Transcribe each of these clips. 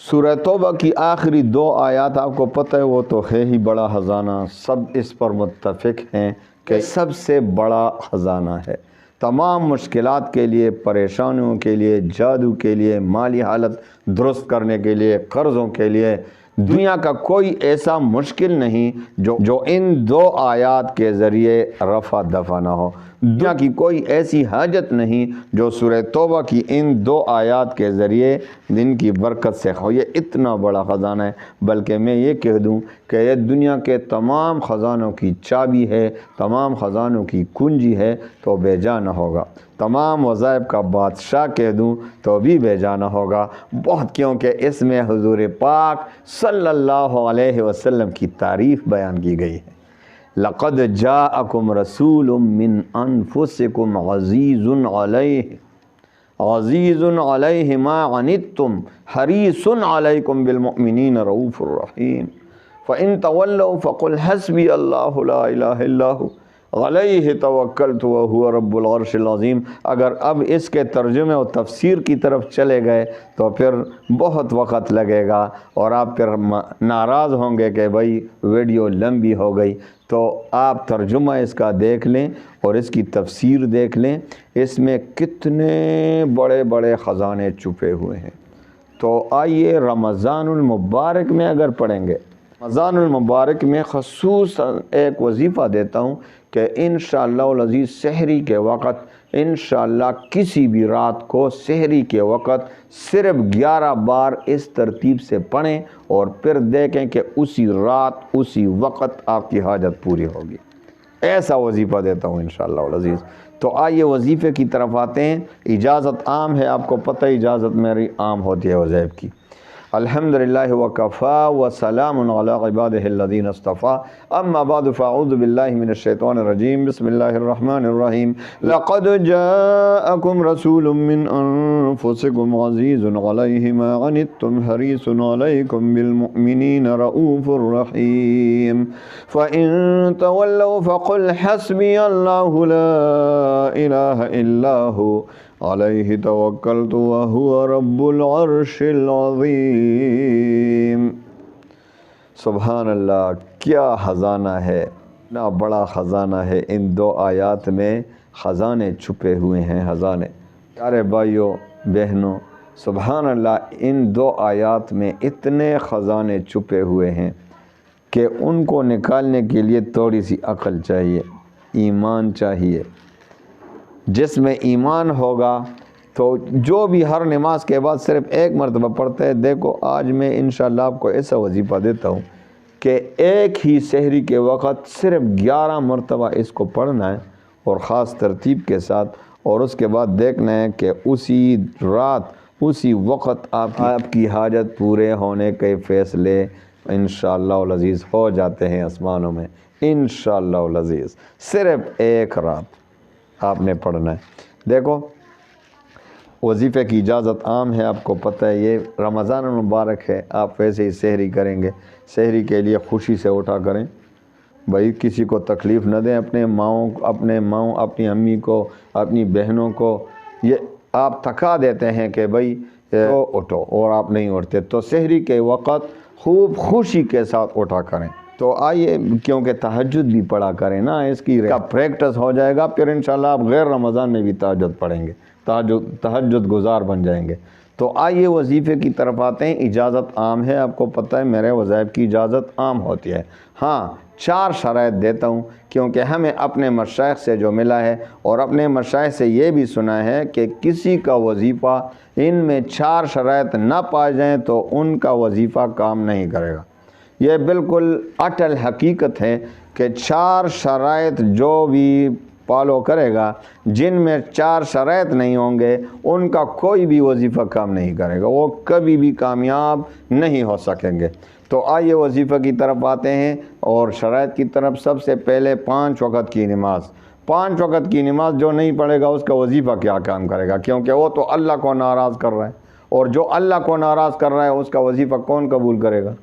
سورہ توبہ کی آخری 2 آیات آپ کو پتہ ہے وہ تو ہے ہی بڑا خزانہ، سب اس پر متفق ہیں کہ سب سے بڑا خزانہ ہے۔ تمام مشکلات کے لیے، پریشانیوں کے لیے، جادو کے لیے، مالی حالت درست کرنے کے لیے، قرضوں کے لیے، دنیا کا کوئی ایسا مشکل نہیں جو ان 2 آیات کے ذریعے رفع دفع نہ ہو۔ دنیا کی کوئی ایسی حاجت نہیں جو سورہ توبہ کی ان 2 آیات کے ذریعے دن کی برکت سے ہو۔ یہ اتنا بڑا خزانہ ہے، بلکہ میں یہ کہہ دوں کہ یہ دنیا کے تمام خزانوں کی چابی ہے، تمام خزانوں کی کنجی ہے تو بے جا نہ ہوگا۔ تمام وظائف کا بادشاہ کہہ دوں تو بھی بے جا نہ ہوگا، بہت، کیونکہ اس میں حضور پاک صلی اللہ علیہ وسلم کی تعریف بیان کی گئی ہے۔ لقد جاءکم رسول من انفسکم عزیز علیہ ما عنتم حریص علیکم بالمؤمنین رؤوف الرحیم فإن تولوا فقل حسبی اللہ لا الہ الا هو علیہ توکلت وہو رب العرش العظیم۔ اگر اب اس کے ترجمے اور تفسیر کی طرف چلے گئے تو پھر بہت وقت لگے گا اور آپ پھر ناراض ہوں گے کہ بھائی ویڈیو لمبی ہو گئی۔ تو آپ ترجمہ اس کا دیکھ لیں اور اس کی تفسیر دیکھ لیں، اس میں کتنے بڑے بڑے خزانے چھپے ہوئے ہیں۔ تو آئیے رمضان المبارک میں اگر پڑھیں گے، رمضان المبارک میں خصوصاً ایک وظیفہ دیتا ہوں کہ انشاءاللہ العزیز سحری کے وقت، انشاءاللہ کسی بھی رات کو سحری کے وقت صرف 11 بار اس ترتیب سے پڑھیں اور پھر دیکھیں کہ اسی رات اسی وقت آپ کی حاجت پوری ہوگی۔ ایسا وظیفہ دیتا ہوں انشاءاللہ العزیز۔ تو آئیے وظیفے کی طرف آتے ہیں۔ اجازت عام ہے، آپ کو پتہ ہے اجازت میری عام ہوتی ہے وظائف کی۔ الحمدللہ وکفا وسلام علی عبادہ الذین اصطفیٰ، اما بعد فاعوذ باللہ من الشیطان الرجیم، بسم اللہ الرحمن الرحیم۔ لقد جاءکم رسول من انفسکم عزیز علیہ ما عنتم حریص علیکم بالمؤمنین رؤوف الرحیم فإن تولوا فقل حسبی اللہ لا الہ الا هو علیہ توکلت وہو رب العرش العظیم۔ سبحان اللہ، کیا خزانہ ہے، اتنا بڑا خزانہ ہے۔ ان 2 آیات میں خزانے چھپے ہوئے ہیں، خزانے۔ پیارے بھائیوں بہنوں، سبحان اللہ، ان 2 آیات میں اتنے خزانے چھپے ہوئے ہیں کہ ان کو نکالنے کے لیے تھوڑی سی عقل چاہیے، ایمان چاہیے۔ جس میں ایمان ہوگا تو جو بھی ہر نماز کے بعد صرف 1 مرتبہ پڑھتے ہیں، دیکھو آج میں انشاءاللہ آپ کو ایسا وظیفہ دیتا ہوں کہ ایک ہی سحری کے وقت صرف 11 مرتبہ اس کو پڑھنا ہے اور خاص ترتیب کے ساتھ، اور اس کے بعد دیکھنا ہے کہ اسی رات اسی وقت آپ کی حاجت پورے ہونے کے فیصلے انشاءاللہ العزیز ہو جاتے ہیں آسمانوں میں، انشاءاللہ العزیز۔ صرف 1 رات آپ نے پڑھنا ہے۔ دیکھو وظیفے کی اجازت عام ہے، آپ کو پتہ ہے یہ رمضان المبارک ہے، آپ ویسے ہی سحری کریں گے، سحری کے لیے خوشی سے اٹھا کریں، بھائی کسی کو تکلیف نہ دیں، اپنے ماؤں، اپنی امی کو، اپنی بہنوں کو یہ آپ تھکا دیتے ہیں کہ بھائی اٹھو اور آپ نہیں اٹھتے، تو سحری کے وقت خوب خوشی کے ساتھ اٹھا کریں۔ تو آئیے، کیونکہ تہجد بھی پڑھا کریں نا، اس کی پریکٹس ہو جائے گا، پھر انشاءاللہ آپ غیر رمضان میں بھی تہجد پڑھیں گے، تہجد گزار بن جائیں گے۔ تو آئیے وظیفے کی طرف آتے ہیں۔ اجازت عام ہے، آپ کو پتہ ہے میرے وظائف کی اجازت عام ہوتی ہے۔ ہاں 4 شرائط دیتا ہوں، کیونکہ ہمیں اپنے مشائخ سے جو ملا ہے اور اپنے مشائخ سے یہ بھی سنا ہے کہ کسی کا وظیفہ ان میں 4 شرائط نہ پائے جائیں تو ان کا وظیفہ کام نہیں کرے گا۔ یہ بالکل اٹل حقیقت ہے کہ 4 شرائط جو بھی فالو کرے گا، جن میں 4 شرائط نہیں ہوں گے ان کا کوئی بھی وظیفہ کام نہیں کرے گا، وہ کبھی بھی کامیاب نہیں ہو سکیں گے۔ تو آئیے وظیفہ کی طرف آتے ہیں اور شرائط کی طرف۔ سب سے پہلے 5 وقت کی نماز۔ 5 وقت کی نماز جو نہیں پڑھے گا اس کا وظیفہ کیا کام کرے گا، کیونکہ وہ تو اللہ کو ناراض کر رہا ہے، اور جو اللہ کو ناراض کر رہا ہے اس کا وظیفہ کون قبول کرے گا؟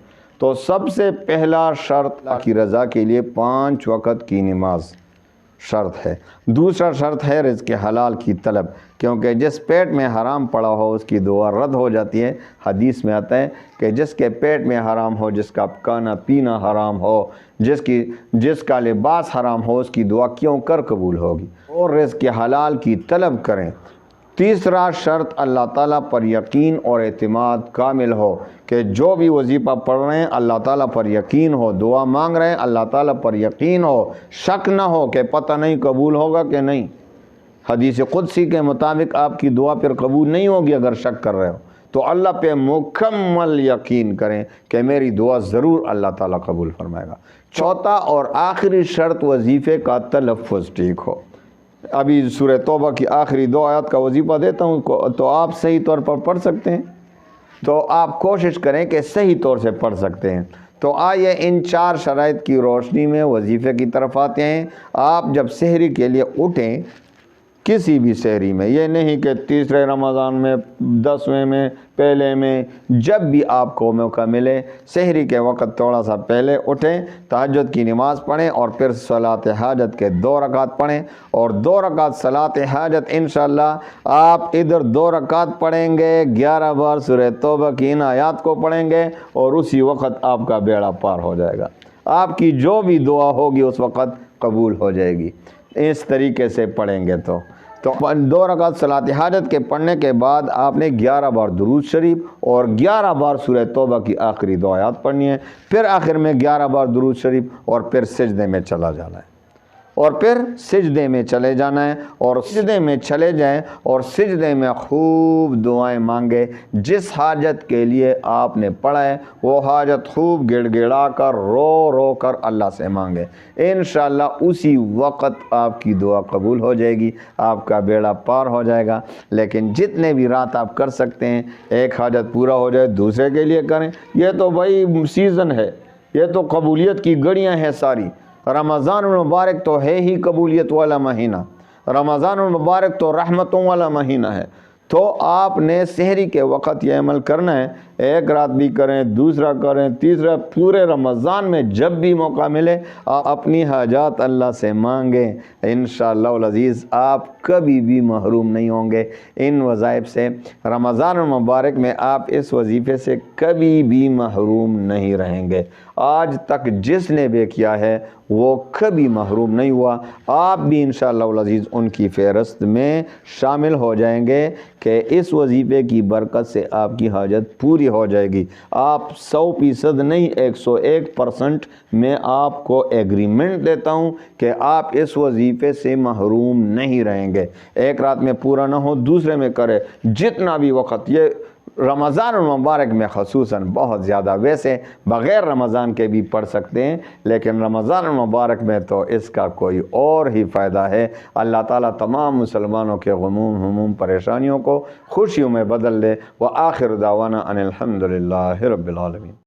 تو سب سے پہلا شرط اللہ کی رضا کے لیے 5 وقت کی نماز، شرط ہے۔ دوسرا شرط ہے رزق حلال کی طلب، کیونکہ جس پیٹ میں حرام پڑا ہو اس کی دعا رد ہو جاتی ہے۔ حدیث میں آتا ہے کہ جس کے پیٹ میں حرام ہو، جس کا کھانا پینا حرام ہو، جس کا لباس حرام ہو، اس کی دعا کیوں کر قبول ہوگی؟ اور رزق حلال کی طلب کریں۔ تیسرا شرط اللہ تعالیٰ پر یقین اور اعتماد کامل ہو، کہ جو بھی وظیفہ پڑھ رہے ہیں اللہ تعالیٰ پر یقین ہو، دعا مانگ رہے ہیں اللہ تعالیٰ پر یقین ہو، شک نہ ہو کہ پتہ نہیں قبول ہوگا کہ نہیں۔ حدیث قدسی کے مطابق آپ کی دعا پھر قبول نہیں ہوگی اگر شک کر رہے ہو، تو اللہ پہ مکمل یقین کریں کہ میری دعا ضرور اللہ تعالیٰ قبول فرمائے گا۔ چوتھا اور آخری شرط وظیفے کا تلفظ ٹھیک ہو۔ ابھی سورہ توبہ کی آخری 2 آیات کا وظیفہ دیتا ہوں تو آپ صحیح طور پر پڑھ سکتے ہیں، تو آپ کوشش کریں کہ صحیح طور سے پڑھ سکتے ہیں۔ تو آئیے ان 4 شرائط کی روشنی میں وظیفے کی طرف آتے ہیں۔ آپ جب سحری کے لیے اٹھیں، کسی بھی سحری میں، یہ نہیں کہ تیسرے رمضان میں، 10ویں میں، پہلے میں، جب بھی آپ کو موقع ملے سحری کے وقت تھوڑا سا پہلے اٹھیں، تہجد کی نماز پڑھیں اور پھر صلاۃ حاجت کے 2 رکعت پڑھیں، اور 2 رکعت صلاۃ حاجت انشاءاللہ آپ ادھر 2 رکعت پڑھیں گے، 11 بار سورہ توبہ کی ان آیات کو پڑھیں گے، اور اسی وقت آپ کا بیڑا پار ہو جائے گا۔ آپ کی جو بھی دعا ہوگی اس وقت قبول ہو جائے گی، اس طریقے سے پڑھیں گے۔ تو 2 رکعت صلاۃ حاجت کے پڑھنے کے بعد آپ نے 11 بار درود شریف اور 11 بار سورہ توبہ کی آخری 2 آیات پڑھنی ہے، پھر آخر میں 11 بار درود شریف، اور پھر سجدے میں چلا جانا ہے، اور پھر سجدے میں چلے جانا ہے، اور سجدے میں چلے جائیں اور سجدے میں خوب دعائیں مانگے۔ جس حاجت کے لیے آپ نے پڑھا ہے وہ حاجت خوب گڑ گڑا کر رو رو کر اللہ سے مانگے، انشاءاللہ اسی وقت آپ کی دعا قبول ہو جائے گی، آپ کا بیڑا پار ہو جائے گا۔ لیکن جتنے بھی رات آپ کر سکتے ہیں، ایک حاجت پورا ہو جائے دوسرے کے لیے کریں، یہ تو بھائی سیزن ہے، یہ تو قبولیت کی گھڑیاں ہیں ساری۔ رمضان المبارک تو ہے ہی قبولیت والا مہینہ، رمضان المبارک تو رحمتوں والا مہینہ ہے، تو آپ نے سحری کے وقت یہ عمل کرنا ہے، ایک رات بھی کریں، دوسرا کریں، تیسرا، پورے رمضان میں جب بھی موقع ملے آپ اپنی حاجات اللہ سے مانگیں، انشاءاللہ العزیز آپ کبھی بھی محروم نہیں ہوں گے ان وظائف سے۔ رمضان المبارک میں آپ اس وظیفے سے کبھی بھی محروم نہیں رہیں گے۔ آج تک جس نے بھی کیا ہے وہ کبھی محروم نہیں ہوا، آپ بھی انشاءاللہ العزیز ان کی فہرست میں شامل ہو جائیں گے کہ اس وظیفے کی برکت سے آپ کی حاجت پوری ہو جائے گی۔ آپ 100% نہیں، 101% میں آپ کو ایگریمنٹ دیتا ہوں کہ آپ اس وظیفے سے محروم نہیں رہیں گے۔ ایک رات میں پورا نہ ہو، دوسرے میں کرے، جتنا بھی وقت، یہ رمضان المبارک میں خصوصاً بہت زیادہ، ویسے بغیر رمضان کے بھی پڑھ سکتے ہیں، لیکن رمضان المبارک میں تو اس کا کوئی اور ہی فائدہ ہے۔ اللہ تعالیٰ تمام مسلمانوں کے غموم، ہموم، پریشانیوں کو خوشیوں میں بدل دے۔ وآخر دعوانا ان الحمد للہ رب العالمین۔